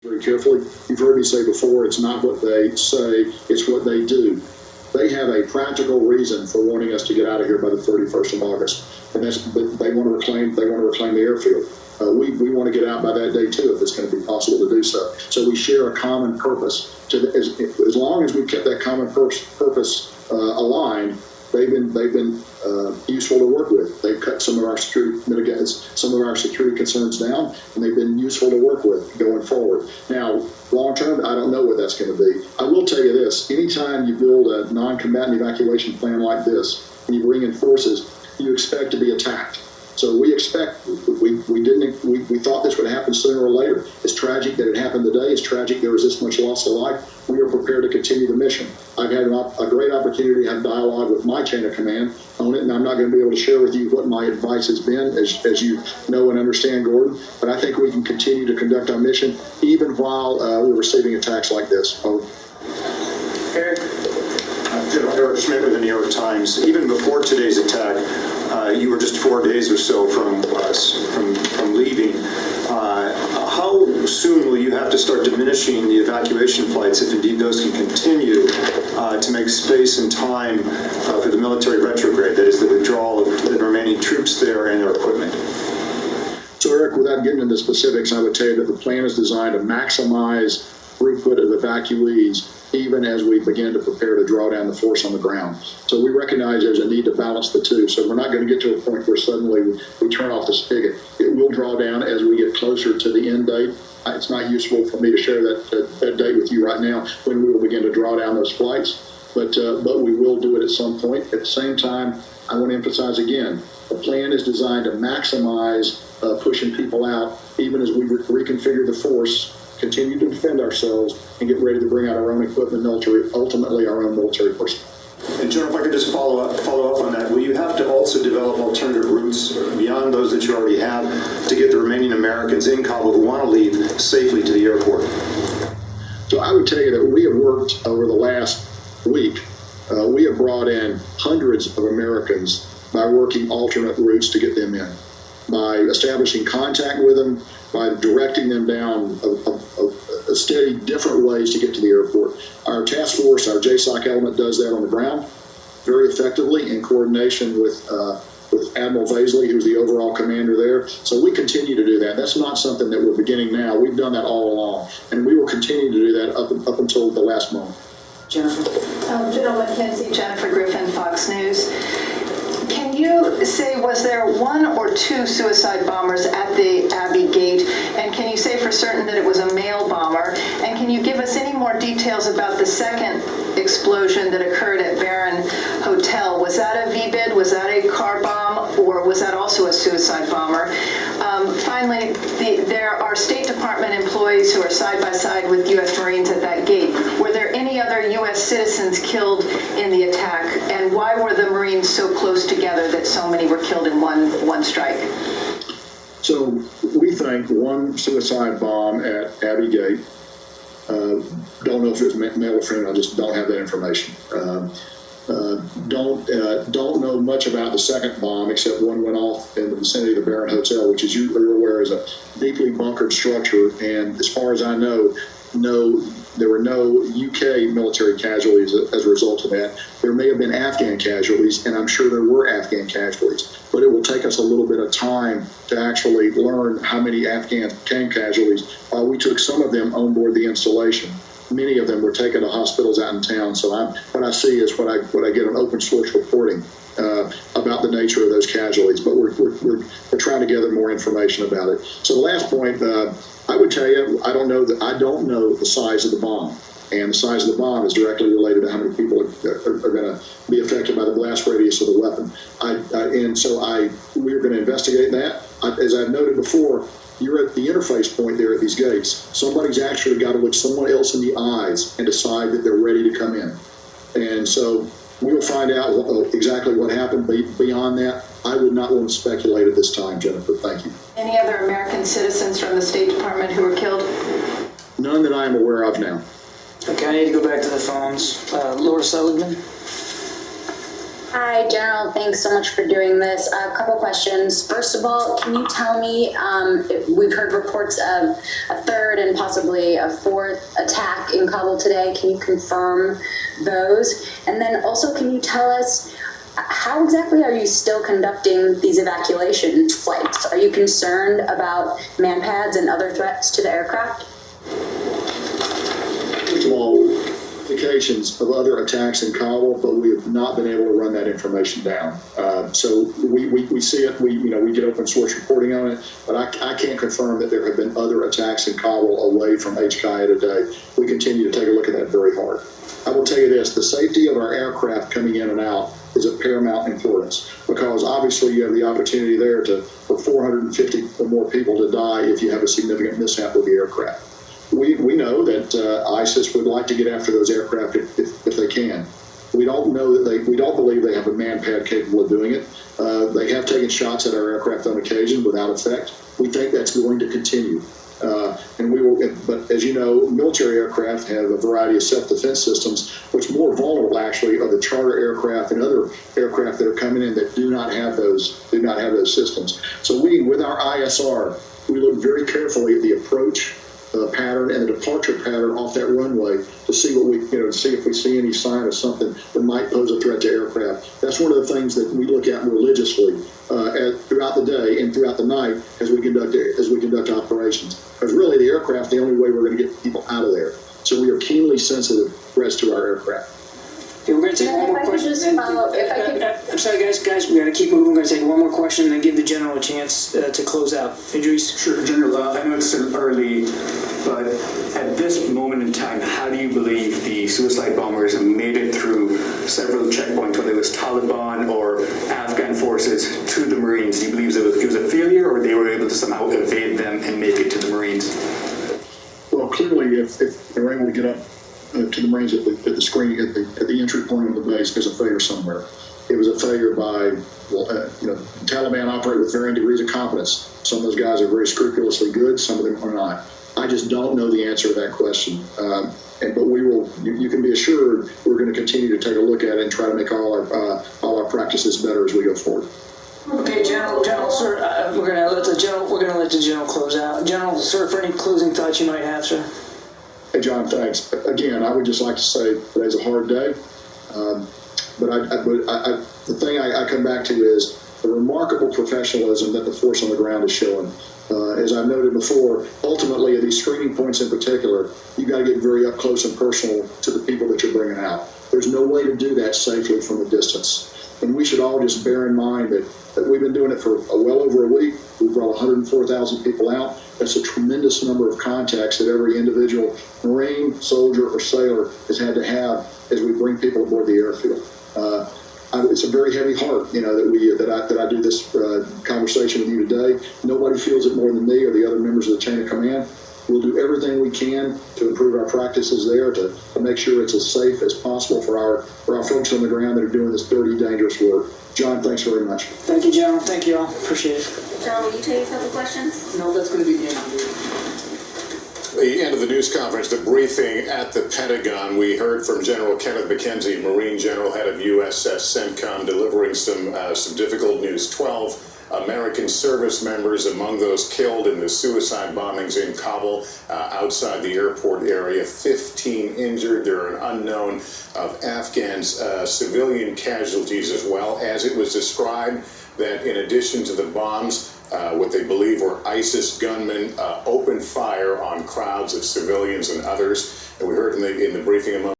very carefully. You've heard me say before, it's not what they say, it's what they do. They have a practical reason for wanting us to get out of here by the 31st of August, and that's they want to reclaim the airfield. We want to get out by that day too, if it's going to be possible to do so. So we share a common purpose. As long as we've kept that common purpose aligned, they've been useful to work with. They've cut some of our security concerns down, and they've been useful to work with going forward. Now, long term, I don't know what that's going to be. I will tell you this: anytime you build a non-combatant evacuation plan like this, and you bring in forces, you expect to be attacked. So we expect, we thought this would happen sooner or later. It's tragic that it happened today. It's tragic there was this much loss of life. We are prepared to continue the mission. I've had a great opportunity to have dialogue with my chain of command on it, and I'm not going to be able to share with you what my advice has been, as you know and understand, Gordon. But I think we can continue to conduct our mission even while we're receiving attacks like this. Over. Eric? General Eric Schmidt with the New York Times. Even before today's attack, you were just 4 days or so from leaving. How soon will you have to start diminishing the evacuation flights, if indeed those can continue, to make space and time for the military retrograde, that is the withdrawal of the remaining troops there and their equipment? So, Eric, without getting into specifics, I would tell you that the plan is designed to maximize throughput of evacuees even as we begin to prepare to draw down the force on the ground. So we recognize there's a need to balance the two. So we're not going to get to a point where suddenly we turn off the spigot. It will draw down as we get closer to the end date. It's not useful for me to share that date with you right now when we will begin to draw down those flights, but we will do it at some point. At the same time, I want to emphasize again, the plan is designed to maximize pushing people out even as we reconfigure the force, continue to defend ourselves, and get ready to bring out our own equipment, ultimately our own military personnel. And General, if I could just follow up on that, will you have to also develop alternative routes beyond those that you already have to get the remaining Americans in Kabul who want to leave safely to the airport? So I would tell you that we have worked over the last week. We have brought in hundreds of Americans by working alternate routes to get them in, by establishing contact with them, by directing them down a steady different ways to get to the airport. Our task force, our JSOC element, does that on the ground very effectively in coordination with Admiral Vaisley, who's the overall commander there. So we continue to do that. That's not something that we're beginning now. We've done that all along, and we will continue to do that up until the last moment. Jennifer. General McKenzie, Jennifer Griffin, Fox News. Can you say, was there one or two suicide bombers at the Abbey Gate? And can you say for certain that it was a male bomber? And can you give us any more details about the second explosion that occurred at Barron Hotel? Was that a VBID? Was that a car bomb? Or was that also a suicide bomber? Finally, there are State Department employees who are side by side with U.S. Marines at that gate. Were there any other U.S. citizens killed in the attack? And why were the Marines so close together that so many were killed in one strike? So we think one suicide bomb at Abbey Gate. Don't know if it was male or female. I just don't have that information. Don't know much about the second bomb, except one went off in the vicinity of the Barron Hotel, which, as you're aware, is a deeply bunkered structure. And as far as I know, there were no UK military casualties as a result of that. There may have been Afghan casualties, and I'm sure there were Afghan casualties. But it will take us a little bit of time to actually learn how many Afghan casualties. We took some of them on board the installation. Many of them were taken to hospitals out in town. So what I see is what I get on open source reporting about the nature of those casualties. But we're trying to gather more information about it. So the last point, I would tell you, I don't know the size of the bomb, and the size of the bomb is directly related to how many people are going to be affected by the blast radius of the weapon. We're going to investigate that. As I've noted before, you're at the interface point there at these gates. Somebody's actually got to look someone else in the eyes and decide that they're ready to come in. And so we'll find out exactly what happened. Beyond that, I would not want to speculate at this time, Jennifer. Thank you. Any other American citizens from the State Department who were killed? None that I am aware of now. Okay, I need to go back to the phones. Laura Seligman. Hi, General. Thanks so much for doing this. A couple questions. First of all, can you tell me, we've heard reports of a third and possibly a fourth attack in Kabul today. Can you confirm those? And then also, can you tell us how exactly are you still conducting these evacuation flights? Are you concerned about manpads and other threats to the aircraft? First of all, indications of other attacks in Kabul, but we have not been able to run that information down. So we see it, we get open source reporting on it, but I can't confirm that there have been other attacks in Kabul away from HKIA today. We continue to take a look at that very hard. I will tell you this, the safety of our aircraft coming in and out is of paramount importance, because obviously you have the opportunity there for 450 or more people to die if you have a significant mishap with the aircraft. We know that ISIS would like to get after those aircraft if they can. We don't know that we don't believe they have a manpad capable of doing it. They have taken shots at our aircraft on occasion without effect. We think that's going to continue. And we will, but as you know, military aircraft have a variety of self-defense systems, which more vulnerable actually are the charter aircraft and other aircraft that are coming in that do not have those systems. So with our ISR, we look very carefully at the approach pattern and the departure pattern off that runway to see to see if we see any sign of something that might pose a threat to aircraft. That's one of the things that we look at religiously throughout the day and throughout the night as we conduct operations. Because really, the aircraft, the only way we're going to get people out of there. So we are keenly sensitive threats to our aircraft. Okay, we're going to take one more question. I'm sorry, guys, we got to keep moving. We're going to take one more question and then give the General a chance to close out. Idris? Sure, General, I know it's still early, but at this moment in time, how do you believe the suicide bombers have made it through several checkpoints, whether it was Taliban or Afghan forces, to the Marines? Do you believe it was a failure, or they were able to somehow evade them and make it to the Marines? Well, clearly, if they were able to get up to the Marines at the screen at the entry point of the base, there's a failure somewhere. It was a failure by, Taliban operate with varying degrees of competence. Some of those guys are very scrupulously good, some of them are not. I just don't know the answer to that question. But we will. You can be assured we're going to continue to take a look at it and try to make all our practices better as we go forward. Okay, General, sir, we're going to let the General close out. General, sir, for any closing thoughts you might have, sir. Hey, John, thanks. Again, I would just like to say today's a hard day. But the thing I come back to is the remarkable professionalism that the force on the ground is showing. As I've noted before, ultimately at these screening points in particular, you've got to get very up close and personal to the people that you're bringing out. There's no way to do that safely from a distance. And we should all just bear in mind that we've been doing it for well over a week. We've brought 104,000 people out. That's a tremendous number of contacts that every individual Marine, soldier, or sailor has had to have as we bring people aboard the airfield. It's a very heavy heart, that I do this conversation with you today. Nobody feels it more than me or the other members of the chain of command. We'll do everything we can to improve our practices there to make sure it's as safe as possible for our folks on the ground that are doing this dirty, dangerous work. John, thanks very much. Thank you, General. Thank you all. Appreciate it. General, will you take a couple questions? No, that's going to be the end of the end of the news conference, the briefing at the Pentagon. We heard from General Kenneth McKenzie, Marine General, head of USS CENTCOM, delivering some difficult news. 12 American service members among those killed in the suicide bombings in Kabul outside the airport area. 15 injured. There are an unknown of Afghans, civilian casualties as well. As it was described that in addition to the bombs, what they believe were ISIS gunmen opened fire on crowds of civilians and others. And we heard in the briefing among